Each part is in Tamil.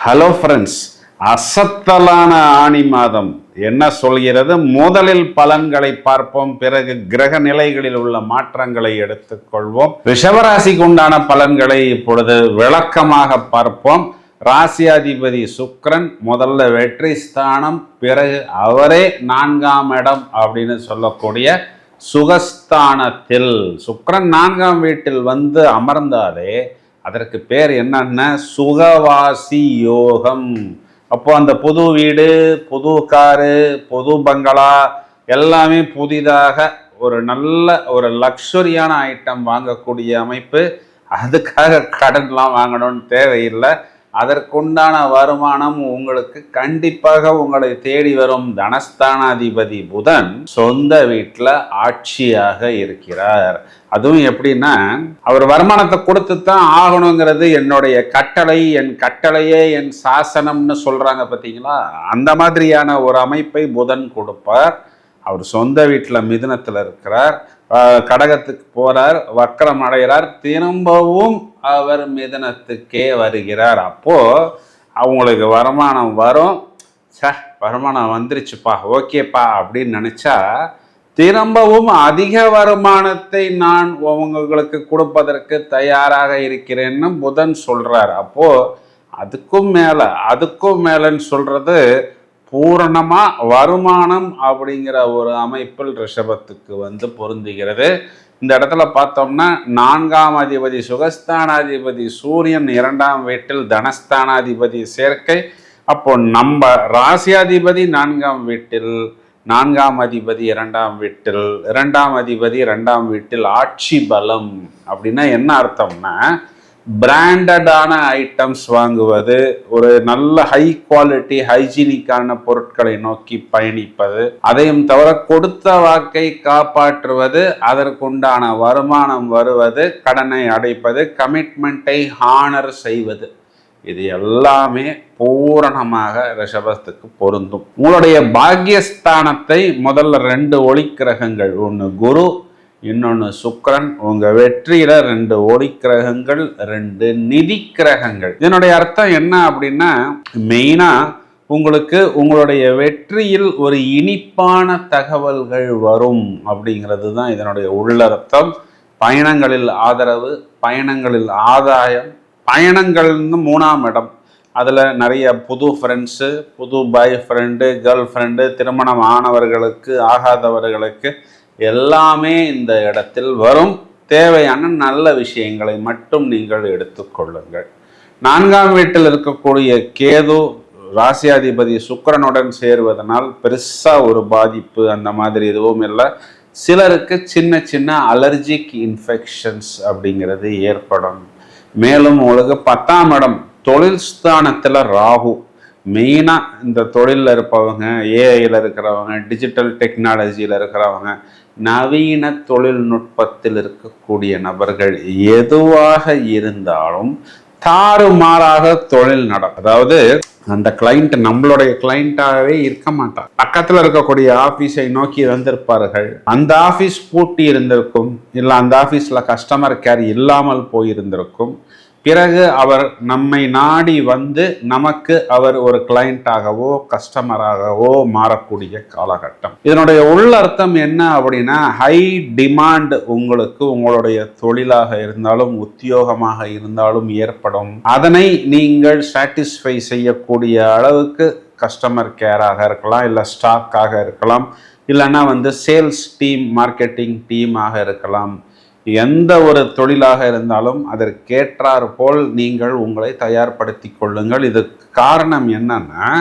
ஹலோ ஃப்ரெண்ட்ஸ், அசத்தலான ஆணி மாதம் என்ன சொல்கிறது? முதலில் பலன்களை பார்ப்போம், பிறகு கிரக நிலைகளில் உள்ள மாற்றங்களை எடுத்துக்கொள்வோம். ரிஷபராசிக்கு உண்டான பலன்களை இப்பொழுது விளக்கமாக பார்ப்போம். ராசியாதிபதி சுக்கிரன் முதல்ல வெற்றி ஸ்தானம், பிறகு அவரே 4ஆம் இடம் அப்படின்னு சொல்லக்கூடிய சுகஸ்தானத்தில் சுக்கிரன் 4ஆம் வீட்டில் வந்து அமர்ந்தாலே அதற்கு பேர் என்னன்னா சுகவாசி யோகம். அப்போ அந்த புது வீடு, புது காரு, புது பங்களா எல்லாமே புதிதாக ஒரு நல்ல ஒரு லக்ஸுரியான ஐட்டம் வாங்கக்கூடிய அமைப்பு. அதுக்காக கடன்லாம் வாங்கணும்னு தேவையில்லை. அதற்குண்டான வருமானம் உங்களுக்கு கண்டிப்பாக உங்களை தேடி வரும். தனஸ்தானாதிபதி புதன் சொந்த வீட்டில் ஆட்சியாக இருக்கிறார். அதுவும் எப்படின்னா, அவர் வருமானத்தை கொடுத்து தான் ஆகணுங்கிறது என்னுடைய கட்டளை, என் கட்டளையே என் சாசனம்னு சொல்றாங்க பார்த்தீங்களா? அந்த மாதிரியான ஒரு அமைப்பை புதன் கொடுப்பார். அவர் சொந்த வீட்டில் மிதுனத்தில் இருக்கிறார், கடகத்துக்கு போறார், வக்கரம் அடைகிறார், திரும்பவும் அவர் மிதுனத்துக்கே வருகிறார். அப்போ அவங்களுக்கு வருமானம் வரும். வருமானம் வந்துருச்சுப்பா, ஓகேப்பா அப்படின்னு நினைச்சா திரும்பவும் அதிக வருமானத்தை நான் உங்களுக்கு கொடுப்பதற்கு தயாராக இருக்கிறேன்னு புதன் சொல்றார். அப்போ அதுக்கும் மேலன்னு சொல்றது பூரணமா வருமானம் அப்படிங்கிற ஒரு அமைப்பில் ரிஷபத்துக்கு வந்து பொருந்துகிறது. இந்த இடத்துல பார்த்தோம்னா 4ஆம் அதிபதி சுகஸ்தானாதிபதி சூரியன் 2ஆம் வீட்டில் தனஸ்தானாதிபதி சேர்க்கை. அப்போ நம்ம ராசியாதிபதி 4ஆம் வீட்டில், 4ஆம் அதிபதி 2ஆம் வீட்டில், 2ஆம் அதிபதி 2ஆம் வீட்டில் ஆட்சி பலம். அப்படின்னா என்ன அர்த்தம்னா, பிராண்டடான ஐட்டம்ஸ் வாங்குவது, ஒரு நல்ல ஹை குவாலிட்டி ஹைஜீனிக்கான பொருட்களை நோக்கி பயணிப்பது, அதையும் தவிர கொடுத்த வாக்கை காப்பாற்றுவது, அதற்குண்டான வருமானம் வருவது, கடனை அடைப்பது, கமிட்மெண்ட்டை ஹானர் செய்வது, இது எல்லாமே பூரணமாக ரிஷபத்துக்கு பொருந்தும். உங்களுடைய பாக்கியஸ்தானத்தை முதல்ல 2 ஒளி கிரகங்கள், ஒன்று குரு, இன்னொன்று சுக்கிரன். உங்க வெற்றியில 2 ஒளி கிரகங்கள், 2 நிதி கிரகங்கள். இதனுடைய அர்த்தம் என்ன அப்படின்னா, மெயினா உங்களுக்கு உங்களுடைய வெற்றியில் ஒரு இனிப்பான தகவல்கள் வரும் அப்படிங்கிறது தான் இதனுடைய உள்ளர்த்தம். பயணங்களில் ஆதரவு, பயணங்களில் ஆதாயம், பயணங்கள்னு 3ஆம் இடம். அதில் நிறைய புது ஃப்ரெண்ட்ஸு, புது பாய் ஃப்ரெண்டு, கேர்ள் ஃப்ரெண்டு, திருமணம் ஆனவர்களுக்கு, ஆகாதவர்களுக்கு எல்லாமே இந்த இடத்தில் வரும். தேவையான நல்ல விஷயங்களை மட்டும் நீங்கள் எடுத்துக்கொள்ளுங்கள். 4ஆம் வீட்டில் இருக்கக்கூடிய கேது ராசியாதிபதி சுக்கிரனுடன் சேருவதனால் பெருசா ஒரு பாதிப்பு அந்த மாதிரி எதுவும் இல்லை. சிலருக்கு சின்ன சின்ன அலர்ஜிக் இன்ஃபெக்ஷன்ஸ் அப்படிங்கிறது ஏற்படும். மேலும் உங்களுக்கு 10ஆம் இடம் தொழில் ஸ்தானத்தில் ராகு. மெயினாக இந்த தொழிலில் இருப்பவங்க, ஏஐயில் இருக்கிறவங்க, டிஜிட்டல் டெக்னாலஜியில் இருக்கிறவங்க, நவீன தொழில்நுட்பத்தில் இருக்கக்கூடிய நபர்கள் எதுவாக இருந்தாலும் தாறுமாறாக தொழில் நடக்கும். அதாவது அந்த கிளைண்ட் நம்மளுடைய கிளைண்டாகவே இருக்க மாட்டார். பக்கத்தில் இருக்கக்கூடிய ஆஃபீஸை நோக்கி வந்திருப்பார்கள். அந்த ஆஃபீஸ் பூட்டி இருந்திருக்கும், இல்லை அந்த ஆஃபீஸில் கஸ்டமர் கேர் இல்லாமல் போயிருந்திருக்கும். பிறகு அவர் நம்மை நாடி வந்து நமக்கு அவர் ஒரு கிளைண்டாகவோ கஸ்டமராகவோ மாறக்கூடிய காலகட்டம். இதனுடைய உள்ளர்த்தம் என்ன அப்படின்னா, ஹை டிமாண்ட் உங்களுக்கு உங்களுடைய தொழிலாக இருந்தாலும் உத்தியோகமாக இருந்தாலும் ஏற்படும். அதனை நீங்கள் சாட்டிஸ்ஃபை செய்யக்கூடிய அளவுக்கு கஸ்டமர் கேராக இருக்கலாம், இல்லை ஸ்டாக்காக இருக்கலாம், இல்லைன்னா சேல்ஸ் டீம், மார்க்கெட்டிங் டீமாக இருக்கலாம். எந்த ஒரு தொழிலாக இருந்தாலும் அதற்கேற்றார் போல் நீங்கள் உங்களை தயார்படுத்தி கொள்ளுங்கள். இதுக்கு காரணம் என்னன்னா,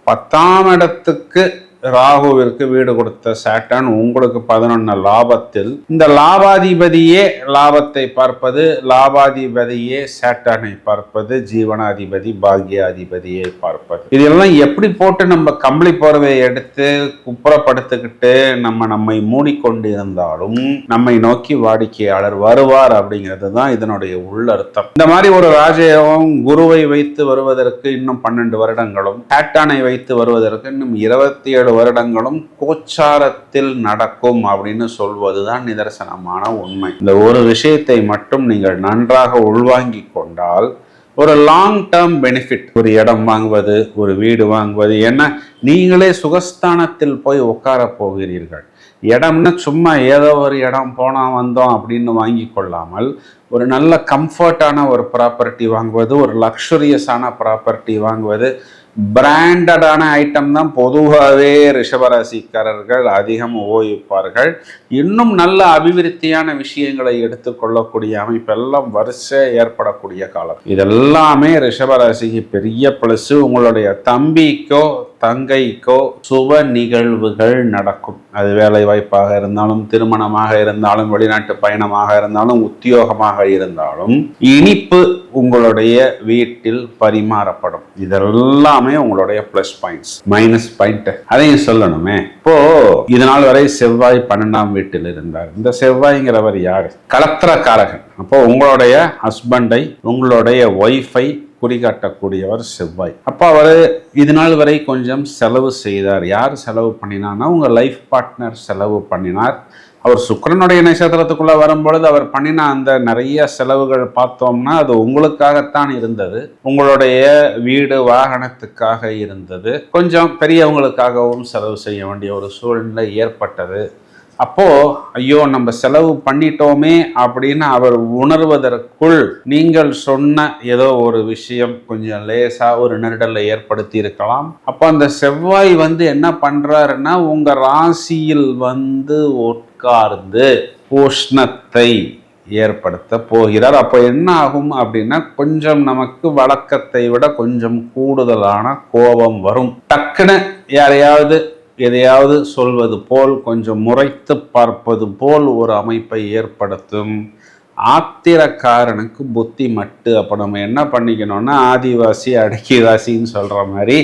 10ஆம் இடத்துக்கு ராகுவிற்கு வீடு கொடுத்த சாட்டர்ன் உங்களுக்கு 11 லாபத்தில், இந்த லாபாதிபதியே லாபத்தை பார்ப்பது, லாபாதிபதியே சாட்டர்னை பார்ப்பது, ஜீவனாதிபதி பாக்யாதிபதியை பார்ப்பது. இதெல்லாம் எப்படி போட்டு நம்ம கம்பளி போர்வையை எடுத்து குப்புறப்படுத்திக்கிட்டு நம்மை மூடிக்கொண்டு இருந்தாலும் நம்மை நோக்கி வாடிக்கையாளர் வருவார் அப்படிங்கிறது தான் இதனுடைய உள்ளர்த்தம். இந்த மாதிரி ஒரு ராஜயோகம் குருவை வைத்து வருவதற்கு இன்னும் 12 வருடங்களும், சாட்டர்னை வைத்து வருவதற்கு இன்னும் 27 வருடங்களும் கோச்சாரத்தில் நடக்கும் அப்படின்னு சொல்வதுதான் நிதர்சனமான உண்மை. இந்த ஒரு விஷயத்தை மட்டும் நீங்கள் நன்றாக உள்வாங்கிக் கொண்டால் ஒரு லாங் டேர்ம் பெனிஃபிட். ஒரு இடம் வாங்குவது, ஒரு வீடு வாங்குவது, ஏன்னா நீங்களே சுகஸ்தானத்தில் போய் உட்கார போகிறீர்கள். இடம்னு சும்மா ஏதோ ஒரு இடம் போனால் வந்தோம் அப்படின்னு வாங்கி கொள்ளாமல் ஒரு நல்ல கம்ஃபர்டான ஒரு ப்ராப்பர்ட்டி வாங்குவது, ஒரு லக்ஸுரியஸான ப்ராப்பர்ட்டி வாங்குவது, பிராண்டடான ஐட்டம் தான் பொதுவாகவே ரிஷபராசிக்காரர்கள் அதிகம் உபயோகிப்பார்கள். இன்னும் நல்ல அபிவிருத்தியான விஷயங்களை எடுத்துக்கொள்ளக்கூடிய அமைப்பெல்லாம் வரிசை ஏற்படக்கூடிய காலம். இதெல்லாமே ரிஷபராசிக்கு பெரிய பிளஸ். உங்களுடைய தம்பிக்கோ தங்கைக்கோ சுப நிகழ்வுகள் நடக்கும். அது வேலை வாய்ப்பாக இருந்தாலும், திருமணமாக இருந்தாலும், வெளிநாட்டு பயணமாக இருந்தாலும், உத்தியோகமாக இருந்தாலும் இனிப்பு உங்களுடைய வீட்டில் பரிமாறப்படும். இதெல்லாமே உங்களுடைய பிளஸ் பாயிண்ட்ஸ். மைனஸ் பாயிண்ட் அதையும் சொல்லணுமே. இப்போ இதனால் வரை செவ்வாய் 12ஆம் வீட்டில் இருந்தார். இந்த செவ்வாய்ங்கிறவர் யாரு? கலத்திரக்காரகன். அப்போ உங்களுடைய ஹஸ்பண்டை, உங்களுடைய ஒய்ஃபை குறிகாட்டக்கூடியவர் செவ்வாய். அப்போ அவர் இது நாள் வரை கொஞ்சம் செலவு செய்தார். யார் செலவு பண்ணினார்னா உங்க லைஃப் பார்ட்னர் செலவு பண்ணினார். அவர் சுக்கிரனுடைய நட்சத்திரத்துக்குள்ள வரும்பொழுது அவர் பண்ணின அந்த நிறைய செலவுகள் பார்த்தோம்னா அது உங்களுக்காகத்தான் இருந்தது. உங்களுடைய வீடு வாகனத்துக்காக இருந்தது. கொஞ்சம் பெரியவங்களுக்காகவும் செலவு செய்ய வேண்டிய ஒரு சூழ்நிலை ஏற்பட்டது. அப்போ ஐயோ நம்ம செலவு பண்ணிட்டோமே அப்படின்னு அவர் உணர்வதற்குள் நீங்கள் சொன்ன ஏதோ ஒரு விஷயம் கொஞ்சம் லேசா ஒரு நெருடலை ஏற்படுத்தி இருக்கலாம். அப்போ அந்த செவ்வாய் என்ன பண்றாருன்னா உங்க ராசியில் உட்கார்ந்து உஷ்ணத்தை ஏற்படுத்த போகிறார். அப்போ என்ன ஆகும் அப்படின்னா கொஞ்சம் நமக்கு வழக்கத்தை விட கொஞ்சம் கூடுதலான கோபம் வரும். டக்குன்னு யாரையாவது எதையாவது சொல்வது போல், கொஞ்சம் முறைத்து பார்ப்பது போல் ஒரு அமைப்பை ஏற்படுத்தும். ஆத்திரக்காரனுக்கு புத்தி மட்டு. அப்போ நம்ம என்ன பண்ணிக்கணும்னா ஆதிவாசி அடக்கிவாசின்னு சொல்கிற மாதிரி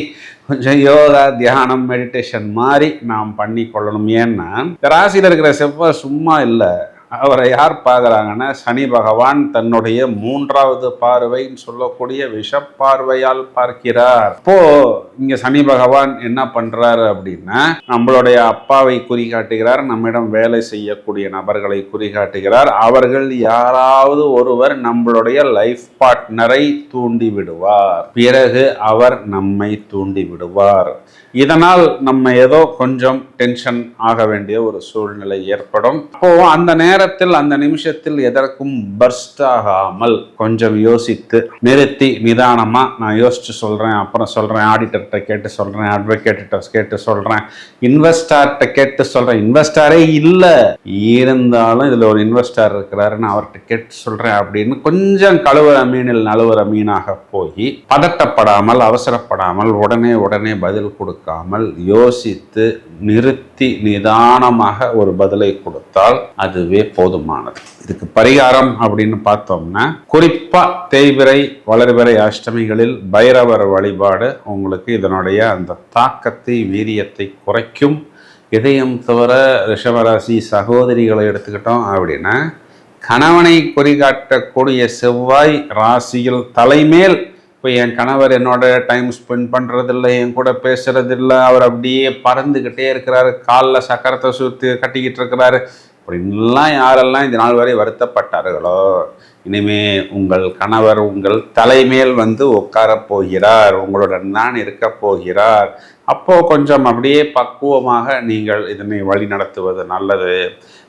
கொஞ்சம் யோகா, தியானம், மெடிடேஷன் மாதிரி நாம் பண்ணி கொள்ளணும். ஏன்னா ராசியில் இருக்கிற செவ்வாய் சும்மா இல்லை. அவரை யார் பார்க்குறாங்கன்னா சனி பகவான் தன்னுடைய 3வது பார்வைன்னு சொல்லக்கூடிய விஷப்பார்வையால் பார்க்கிறார். இப்போ இங்க சனி பகவான் என்ன பண்றாரு அப்படின்னா நம்மளுடைய அப்பாவை குறிகாட்டுகிறார், நம்மிடம் வேலை செய்யக்கூடிய நபர்களை குறிகாட்டுகிறார். அவர்கள் யாராவது ஒருவர் நம்மளுடைய லைஃப் பார்ட்னரை தூண்டி விடுவார், பிறகு அவர் நம்மை தூண்டி விடுவார். இதனால் நம்ம ஏதோ கொஞ்சம் டென்ஷன் ஆக வேண்டிய ஒரு சூழ்நிலை ஏற்படும். அப்போ அந்த நேரத்தில் அந்த நிமிஷத்தில் எதற்கும் பர்ஸ்ட் ஆகாமல் கொஞ்சம் யோசித்து நிறுத்தி நிதானமா நான் யோசிச்சு சொல்றேன், அப்புறம் சொல்றேன், ஆடிட்டர்கிட்ட கேட்டு சொல்றேன், அட்வொகேட்ட கேட்டு சொல்றேன், இன்வெஸ்டார்கிட்ட கேட்டு சொல்றேன். இன்வெஸ்டாரே இல்லை இருந்தாலும் இதுல ஒரு இன்வெஸ்டார் இருக்கிறாரு, நான் அவர்கிட்ட கேட்டு சொல்றேன் அப்படின்னு கொஞ்சம் கழுவுற மீனில் நழுவுற மீனாக போய் பதட்டப்படாமல் அவசரப்படாமல் உடனே பதில் கொடுக்காமல் யோசித்து நிறுத்தி நிதானமாக ஒரு பதிலை கொடுத்தால் அதுவே போதுமானது. இதுக்கு பரிகாரம் அப்படின்னு பார்த்தோம்னா குறிப்பா தேய்பிறை வளர்பிறை அஷ்டமிகளில் பைரவர் வழிபாடு உங்களுக்கு இதனுடைய அந்த தாக்கத்தை, வீரியத்தை குறைக்கும். இதையும் தவிர ரிஷபராசி சகோதரிகளை எடுத்துக்கிட்டோம் அப்படின்னா கணவனை குறிகாட்டக்கூடிய செவ்வாய் ராசியில் தலைமேல். இப்போ என் கணவர் என்னோட டைம் ஸ்பெண்ட் பண்ணுறதில்ல, என் கூட பேசுறதில்லை, அவர் அப்படியே பறந்துக்கிட்டே இருக்கிறாரு, காலில் சக்கரத்தை சுற்றி கட்டிக்கிட்டு இருக்கிறாரு அப்படின்லாம் யாரெல்லாம் இது நாள் வரை வருத்தப்பட்டார்களோ இனிமே உங்கள் கணவர் உங்கள் தலைமேல் உட்கார போகிறார், உங்களுடன் தான் இருக்க போகிறார். அப்போ கொஞ்சம் அப்படியே பக்குவமாக நீங்கள் இதனை வழி நடத்துவது நல்லது.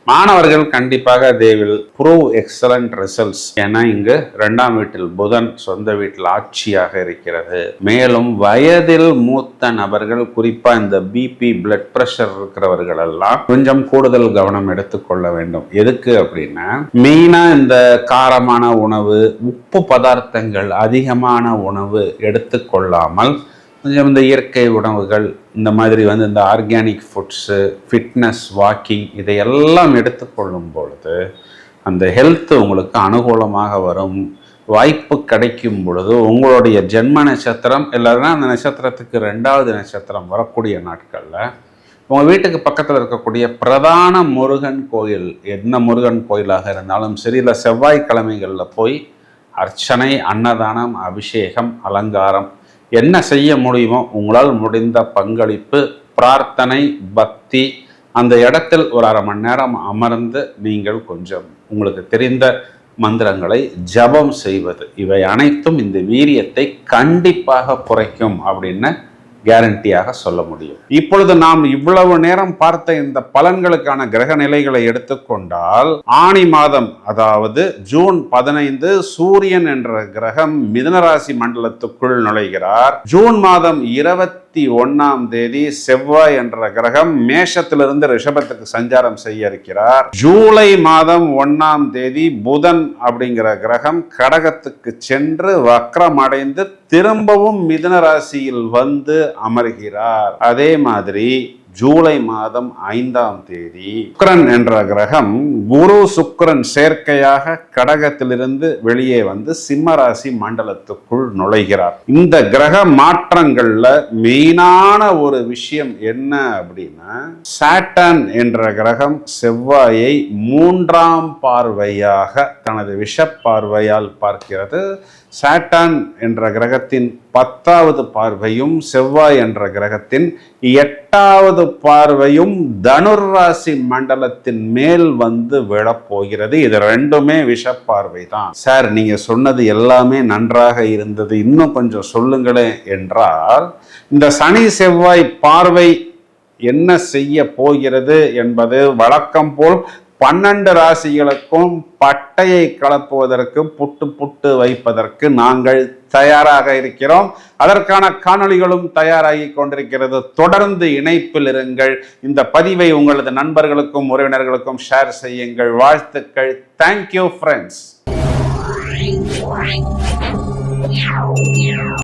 மாணவர்கள் கண்டிப்பாக they will prove excellent results. ஏன்னா இங்கு 2ஆம் வீட்டில் புதன் சொந்த வீட்டில் ஆட்சியாக இருக்கிறது. மேலும் வயதில் மூத்த நபர்கள், குறிப்பா இந்த பிபி பிளட் பிரஷர் இருக்கிறவர்கள் எல்லாம் கொஞ்சம் கூடுதல் கவனம் எடுத்துக்கொள்ள வேண்டும். எதுக்கு அப்படின்னா மெயினா இந்த காரமான உணவு, உப்பு பதார்த்தங்கள் அதிகமான உணவு எடுத்துக்கொள்ளாமல் கொஞ்சம் இந்த இயற்கை உணவுகள், இந்த மாதிரி இந்த ஆர்கானிக் ஃபுட்ஸு, ஃபிட்னஸ், வாக்கிங் இதையெல்லாம் எடுத்துக்கொள்ளும் பொழுது அந்த ஹெல்த் உங்களுக்கு அனுகூலமாக வரும். வாய்ப்பு கிடைக்கும் பொழுது உங்களுடைய ஜென்ம நட்சத்திரம் இல்லைன்னா அந்த நட்சத்திரத்துக்கு 2வது நட்சத்திரம் வரக்கூடிய நாட்களில் உங்கள் வீட்டுக்கு பக்கத்தில் இருக்கக்கூடிய பிரதான முருகன் கோயில், என்ன முருகன் கோயிலாக இருந்தாலும் சரி, இல்லை செவ்வாய்க்கிழமைகளில் போய் அர்ச்சனை, அன்னதானம், அபிஷேகம், அலங்காரம் என்ன செய்ய முடியுமோ உங்களால் முடிந்த பங்களிப்பு, பிரார்த்தனை, பக்தி, அந்த இடத்தில் ஒரு 1/2 மணி நேரம் அமர்ந்து நீங்கள் கொஞ்சம் உங்களுக்கு தெரிந்த மந்திரங்களை ஜபம் செய்வது, இவை அனைத்தும் இந்த வீரியத்தை கண்டிப்பாக குறைக்கும் அப்படின்னு கேரண்டியாக சொல்ல முடியும். இப்பொழுது நாம் இவ்வளவு நேரம் பார்த்த இந்த பலன்களுக்கான கிரக நிலைகளை எடுத்துக்கொண்டால், ஆணி மாதம் அதாவது ஜூன் 15 சூரியன் என்ற கிரகம் மிதுனராசி மண்டலத்துக்குள் நுழைகிறார். ஜூன் மாதம் 21ஆம் தேதி செவ்வாய் என்ற கிரகம் மேஷத்திலிருந்து ரிஷபத்துக்கு சஞ்சாரம் செய்ய இருக்கிறார். ஜூலை மாதம் 1ஆம் தேதி புதன் அப்படிங்கிற கிரகம் கடகத்துக்கு சென்று வக்ரம் அடைந்து திரும்பவும் மிதுன ராசியில் வந்து அமர்கிறார். அதே மாதிரி ஜூலை மாதம் 5ஆம் தேதி சுக்கிரன் என்ற கிரகம் குரு சுக்கிரன் சேர்க்கையாக கடகத்திலிருந்து வெளியே வந்து சிம்ம ராசி மண்டலத்துக்குள் நுழைகிறார். இந்த கிரக மாற்றங்கள்ல மெயினான ஒரு விஷயம் என்ன அப்படின்னா, சாட்டர்ன் என்ற கிரகம் செவ்வாயை 3ஆம் பார்வையாக தனது விஷ பார்வையால் பார்க்கிறது. சாட்டர்ன் என்ற கிரகத்தின் 10வது பார்வையும் செவ்வாய் என்ற கிரகத்தின் 8வது பார்வையும் தனுர் ராசி மண்டலத்தின் மேல் வந்து விழப்போகிறது. இது ரெண்டுமே விஷ பார்வை தான். சார், நீங்க சொன்னது எல்லாமே நன்றாக இருந்தது, இன்னும் கொஞ்சம் சொல்லுங்களேன் என்றால், இந்த சனி செவ்வாய் பார்வை என்ன செய்ய போகிறது என்பது வழக்கம் போல் 12 ராசிகளுக்கும் பட்டையை கலப்புவதற்கு, புட்டு புட்டு வைப்பதற்கு நாங்கள் தயாராக இருக்கிறோம். அதற்கான காணொளிகளும் தயாராகி கொண்டிருக்கிறது. தொடர்ந்து இணைப்பில் இருங்கள். இந்த பதிவை உங்களது நண்பர்களுக்கும் உறவினர்களுக்கும் ஷேர் செய்யுங்கள். வாழ்த்துக்கள். Thank you friends.